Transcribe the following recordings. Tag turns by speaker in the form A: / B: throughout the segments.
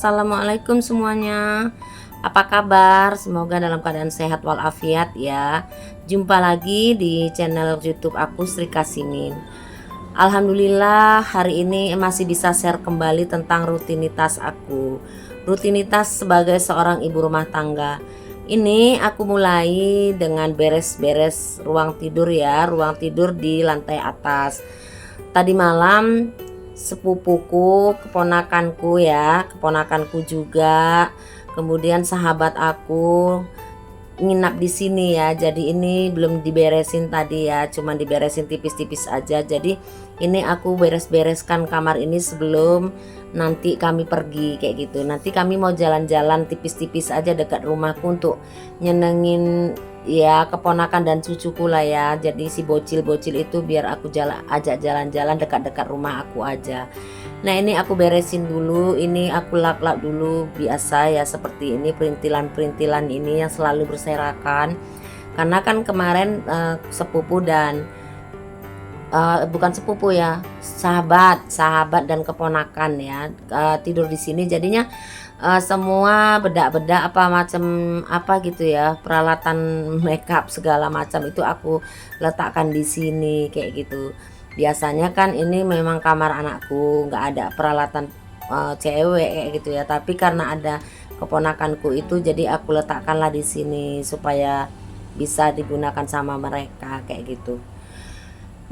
A: Assalamualaikum semuanya. Apa kabar? Semoga dalam keadaan sehat walafiat ya. Jumpa lagi di channel YouTube aku, Sri Kasimin. Alhamdulillah hari ini masih bisa share kembali tentang rutinitas aku. Rutinitas sebagai seorang ibu rumah tangga. Ini aku mulai dengan beres-beres ruang tidur ya, ruang tidur di lantai atas. Tadi malam sepupuku, keponakanku juga, kemudian sahabat aku nginap di sini ya. Jadi ini belum diberesin tadi ya, cuma diberesin tipis-tipis aja. Jadi ini aku beres-bereskan kamar ini sebelum nanti kami pergi kayak gitu. Nanti kami mau jalan-jalan tipis-tipis aja dekat rumahku untuk nyenengin ya keponakan dan cucuku lah ya. Jadi si bocil-bocil itu biar aku ajak jalan-jalan dekat-dekat rumah aku aja. Nah ini aku beresin dulu, ini aku lap-lap dulu biasa ya, seperti ini perintilan-perintilan ini yang selalu berserakan. Karena kan kemarin sepupu dan bukan sepupu ya, sahabat dan keponakan ya tidur di sini. Jadinya semua bedak-bedak apa macam apa gitu ya, peralatan makeup segala macam itu aku letakkan di sini kayak gitu. Biasanya kan ini memang kamar anakku, nggak ada peralatan cewek kayak gitu ya. Tapi karena ada keponakanku itu, jadi aku letakkanlah di sini supaya bisa digunakan sama mereka kayak gitu.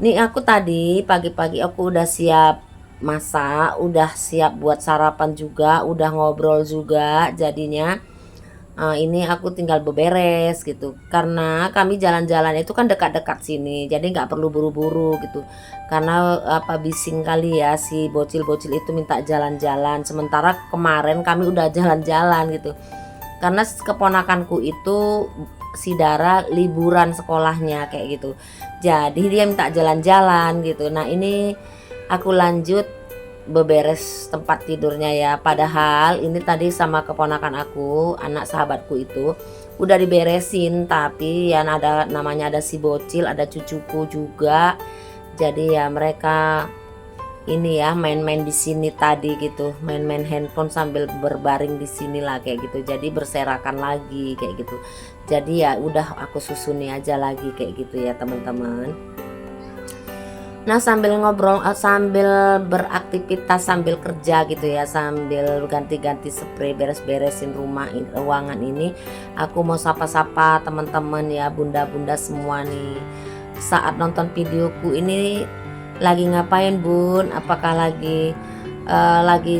A: Nih aku tadi pagi-pagi aku udah siap masak, udah siap buat sarapan juga, udah ngobrol juga. Jadinya ini aku tinggal beberes gitu. Karena kami jalan-jalan itu kan dekat-dekat sini, jadi nggak perlu buru-buru gitu. Karena apa bising kali ya si bocil-bocil itu minta jalan-jalan. Sementara kemarin kami udah jalan-jalan gitu. Karena keponakanku itu si Dara liburan sekolahnya kayak gitu. Jadi dia minta jalan-jalan gitu. Nah ini aku lanjut beberes tempat tidurnya ya. Padahal ini tadi sama keponakan aku, anak sahabatku itu udah diberesin, tapi yang ada namanya ada si bocil, ada cucuku juga. Jadi ya mereka ini ya main-main di sini tadi gitu, main-main handphone sambil berbaring di sini lah kayak gitu. Jadi berserakan lagi kayak gitu. Jadi ya udah aku susuni aja lagi kayak gitu ya teman-teman. Nah sambil ngobrol, sambil beraktivitas, sambil kerja gitu ya, sambil ganti-ganti spray, beres-beresin ruangan ini, aku mau sapa-sapa teman-teman ya, bunda-bunda semua nih. Saat nonton videoku ini lagi ngapain bun? Apakah lagi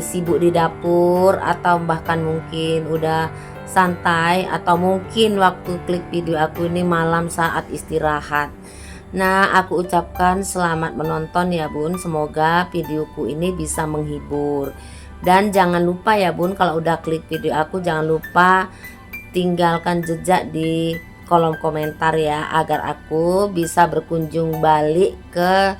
A: sibuk di dapur, atau bahkan mungkin udah santai, atau mungkin waktu klik video aku ini malam saat istirahat. Nah aku ucapkan selamat menonton ya bun, semoga videoku ini bisa menghibur. Dan jangan lupa ya bun, kalau udah klik video aku jangan lupa tinggalkan jejak di kolom komentar ya, agar aku bisa berkunjung balik ke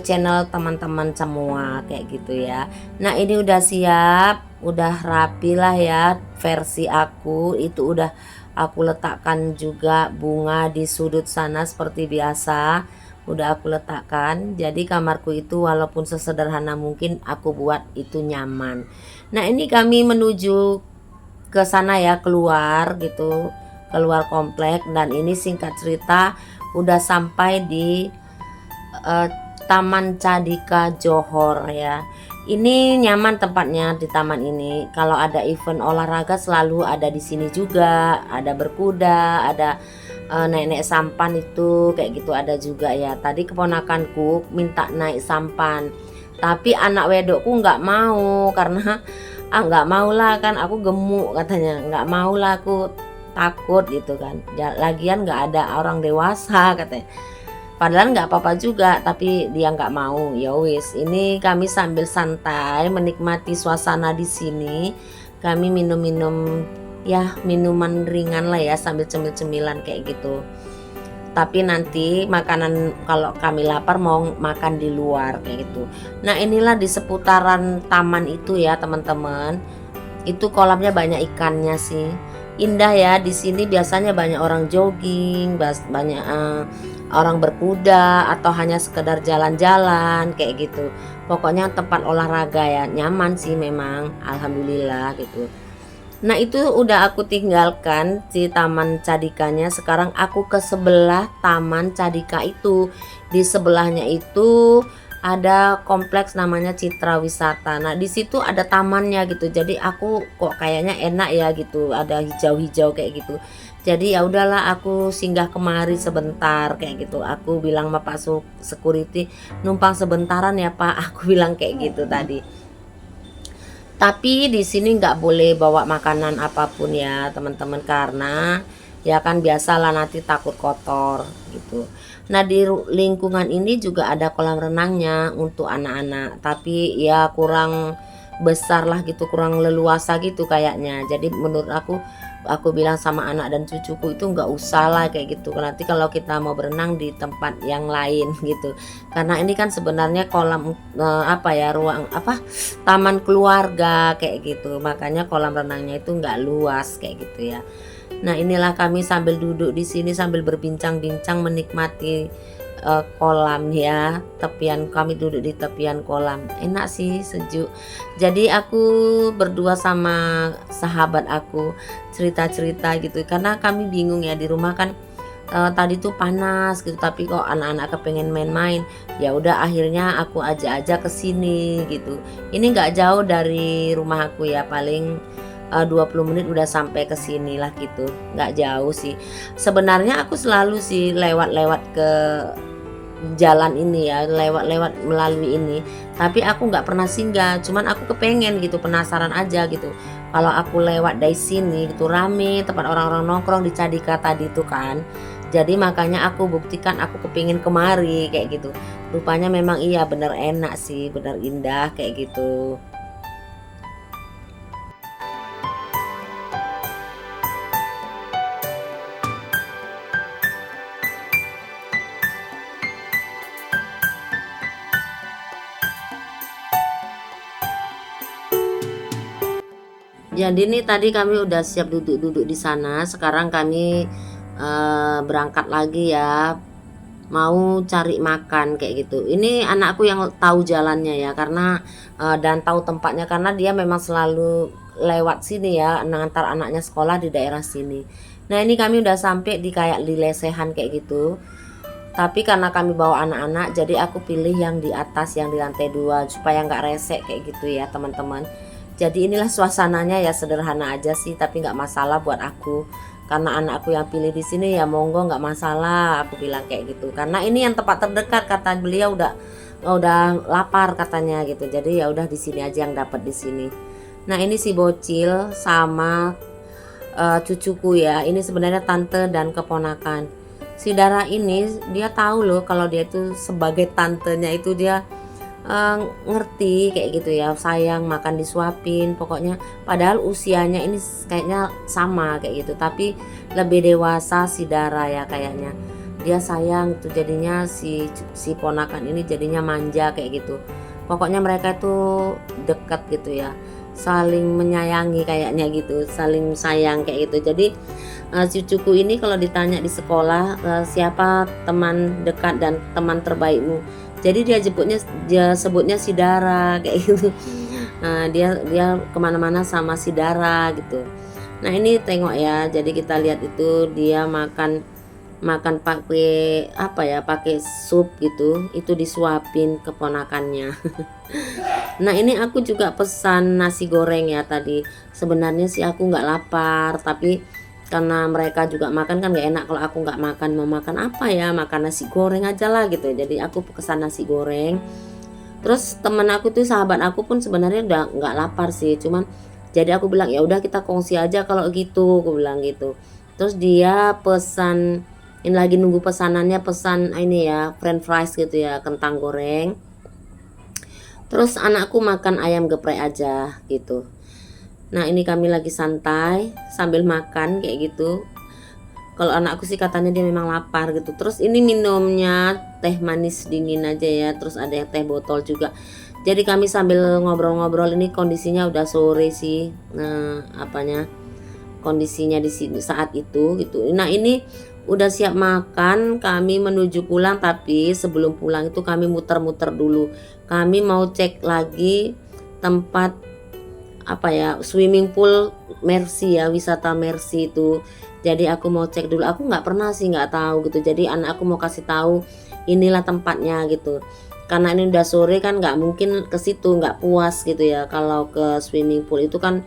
A: channel teman-teman semua kayak gitu ya. Nah ini udah siap, udah rapi lah ya versi aku. Itu udah aku letakkan juga bunga di sudut sana seperti biasa, udah aku letakkan. Jadi kamarku itu walaupun sesederhana mungkin aku buat itu nyaman. Nah ini kami menuju ke sana ya, keluar gitu, keluar komplek. Dan ini singkat cerita udah sampai di Taman Cadika Johor ya. Ini nyaman tempatnya di taman ini. Kalau ada event olahraga selalu ada di sini juga. Ada berkuda, ada naik-naik sampan itu kayak gitu ada juga ya. Tadi keponakanku minta naik sampan, tapi anak wedokku nggak mau karena nggak mau lah kan aku gemuk katanya, nggak mau lah aku takut gitu kan. Lagian nggak ada orang dewasa katanya. Padahal nggak apa-apa juga, tapi dia nggak mau. Ya wis, ini kami sambil santai menikmati suasana di sini. Kami minum-minum ya minuman ringan lah ya, sambil cemil-cemilan kayak gitu. Tapi nanti makanan kalau kami lapar mau makan di luar kayak gitu. Nah inilah di seputaran taman itu ya teman-teman. Itu kolamnya banyak ikannya sih. Indah ya di sini, biasanya banyak orang jogging, banyak orang berkuda atau hanya sekedar jalan-jalan kayak gitu. Pokoknya tempat olahraga ya, nyaman sih memang, alhamdulillah gitu. Nah itu udah aku tinggalkan si Taman Cadikanya. Sekarang aku ke sebelah Taman Cadika itu. Di sebelahnya itu ada kompleks namanya Citra Wisata. Nah di situ ada tamannya gitu. Jadi aku kok kayaknya enak ya gitu. Ada hijau-hijau kayak gitu. Jadi ya udahlah aku singgah kemari sebentar kayak gitu. Aku bilang sama Pak Security, numpang sebentaran ya Pak. Aku bilang kayak gitu tadi. Tapi di sini nggak boleh bawa makanan apapun ya teman-teman, karena ya kan biasalah nanti takut kotor gitu. Nah di lingkungan ini juga ada kolam renangnya untuk anak-anak, tapi ya kurang besar lah gitu, kurang leluasa gitu kayaknya. Jadi menurut aku bilang sama anak dan cucuku itu nggak usah lah kayak gitu, nanti kalau kita mau berenang di tempat yang lain gitu, karena ini kan sebenarnya kolam apa ya, ruang apa, taman keluarga kayak gitu, makanya kolam renangnya itu nggak luas kayak gitu ya. Nah inilah kami sambil duduk di sini sambil berbincang-bincang menikmati kolam ya, tepian, kami duduk di tepian kolam, enak sih, sejuk. Jadi aku berdua sama sahabat aku cerita-cerita gitu, karena kami bingung ya di rumah kan tadi tuh panas gitu, tapi kok anak-anak kepengen main-main. Ya udah akhirnya aku ajak aja ke sini gitu. Ini nggak jauh dari rumah aku ya, paling 20 menit udah sampai ke sini lah gitu, nggak jauh sih. Sebenarnya aku selalu sih lewat-lewat ke jalan ini ya, lewat-lewat melalui ini, tapi aku nggak pernah singgah, cuman aku kepengen gitu, penasaran aja gitu. Kalau aku lewat dari sini gitu rame tempat orang-orang nongkrong di Cadika tadi tuh kan, jadi makanya aku buktikan aku kepingin kemari kayak gitu. Rupanya memang iya bener enak sih, bener indah kayak gitu. Jadi nih tadi kami udah siap duduk-duduk di sana. Sekarang kami berangkat lagi ya. Mau cari makan kayak gitu. Ini anakku yang tahu jalannya ya, karena dan tahu tempatnya karena dia memang selalu lewat sini ya, ngantar anaknya sekolah di daerah sini. Nah ini kami udah sampai di kayak di lesehan kayak gitu. Tapi karena kami bawa anak-anak, jadi aku pilih yang di atas, yang di lantai 2 supaya nggak resek kayak gitu ya teman-teman. Jadi inilah suasananya ya, sederhana aja sih, tapi nggak masalah buat aku. Karena anakku yang pilih di sini ya monggo nggak masalah, aku bilang kayak gitu. Karena ini yang tempat terdekat, kata beliau udah lapar katanya gitu. Jadi ya udah di sini aja yang dapat di sini. Nah ini si bocil sama cucuku ya. Ini sebenarnya tante dan keponakan. Si Dara ini dia tahu loh kalau dia itu sebagai tantenya itu dia ngerti kayak gitu ya, sayang, makan disuapin pokoknya, padahal usianya ini kayaknya sama kayak gitu, tapi lebih dewasa si Dara ya kayaknya. Dia sayang tuh jadinya si ponakan ini jadinya manja kayak gitu. Pokoknya mereka itu dekat gitu ya, saling menyayangi kayaknya gitu, saling sayang kayak gitu. Jadi cucuku ini kalau ditanya di sekolah siapa teman dekat dan teman terbaikmu, jadi dia sebutnya si Dara kayak gitu. Dia kemana-mana sama si Dara gitu. Nah ini tengok ya, jadi kita lihat itu dia makan makan pakai apa ya, pakai sup gitu, itu disuapin keponakannya. Nah ini aku juga pesan nasi goreng ya tadi. Sebenarnya sih aku nggak lapar, tapi karena mereka juga makan kan nggak enak kalau aku nggak makan. Mau makan apa ya, makan nasi goreng aja lah gitu. Jadi aku pesan nasi goreng. Terus temen aku tuh, sahabat aku pun sebenarnya udah nggak lapar sih, cuman jadi aku bilang ya udah kita kongsi aja kalau gitu, aku bilang gitu. Terus dia pesan, ini lagi nunggu pesanannya, pesan ini ya french fries gitu ya, kentang goreng. Terus anakku makan ayam geprek aja gitu. Nah ini kami lagi santai sambil makan kayak gitu. Kalau anakku sih katanya dia memang lapar gitu. Terus ini minumnya teh manis dingin aja ya. Terus ada yang teh botol juga. Jadi kami sambil ngobrol-ngobrol, ini kondisinya udah sore sih. Nah, kondisinya di sini saat itu gitu. Nah, ini udah siap makan, kami menuju pulang. Tapi sebelum pulang itu kami muter-muter dulu. Kami mau cek lagi tempat swimming pool Mercy ya, wisata Mercy itu. Jadi aku mau cek dulu. Aku nggak pernah sih, nggak tahu gitu. Jadi anak aku mau kasih tahu inilah tempatnya gitu. Karena ini udah sore kan, nggak mungkin ke situ, nggak puas gitu ya. Kalau ke swimming pool itu kan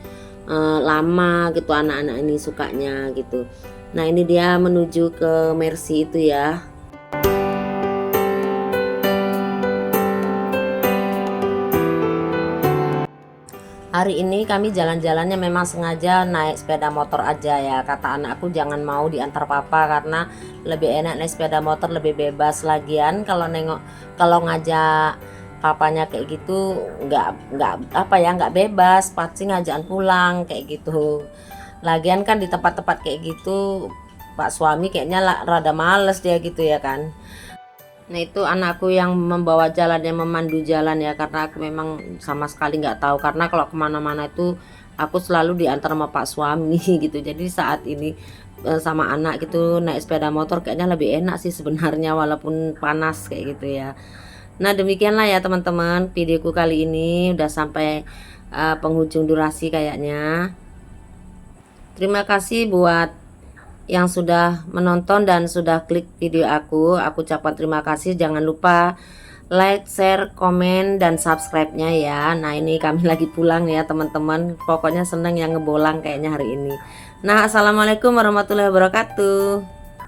A: lama gitu, anak-anak ini sukanya gitu. Nah ini dia menuju ke Mercy itu ya. Hari ini kami jalan-jalannya memang sengaja naik sepeda motor aja ya. Kata anakku jangan mau diantar papa karena lebih enak naik sepeda motor, lebih bebas. Lagian kalau ngajak papanya kayak gitu nggak bebas, pasti ngajakan pulang kayak gitu. Lagian kan di tempat-tempat kayak gitu Pak suami kayaknya rada males dia gitu ya kan. Nah itu anakku yang membawa jalan, yang memandu jalan ya, karena aku memang sama sekali nggak tahu. Karena kalau kemana-mana itu aku selalu diantar sama Pak suami gitu. Jadi saat ini sama anak gitu naik sepeda motor kayaknya lebih enak sih sebenarnya, walaupun panas kayak gitu ya. Nah demikianlah ya teman-teman, videoku kali ini udah sampai penghujung durasi kayaknya. Terima kasih buat yang sudah menonton dan sudah klik video aku ucapkan terima kasih. Jangan lupa like, share, komen, dan subscribe-nya ya. Nah ini kami lagi pulang ya teman-teman, pokoknya seneng yang ngebolang kayaknya hari ini. Nah assalamualaikum warahmatullahi wabarakatuh.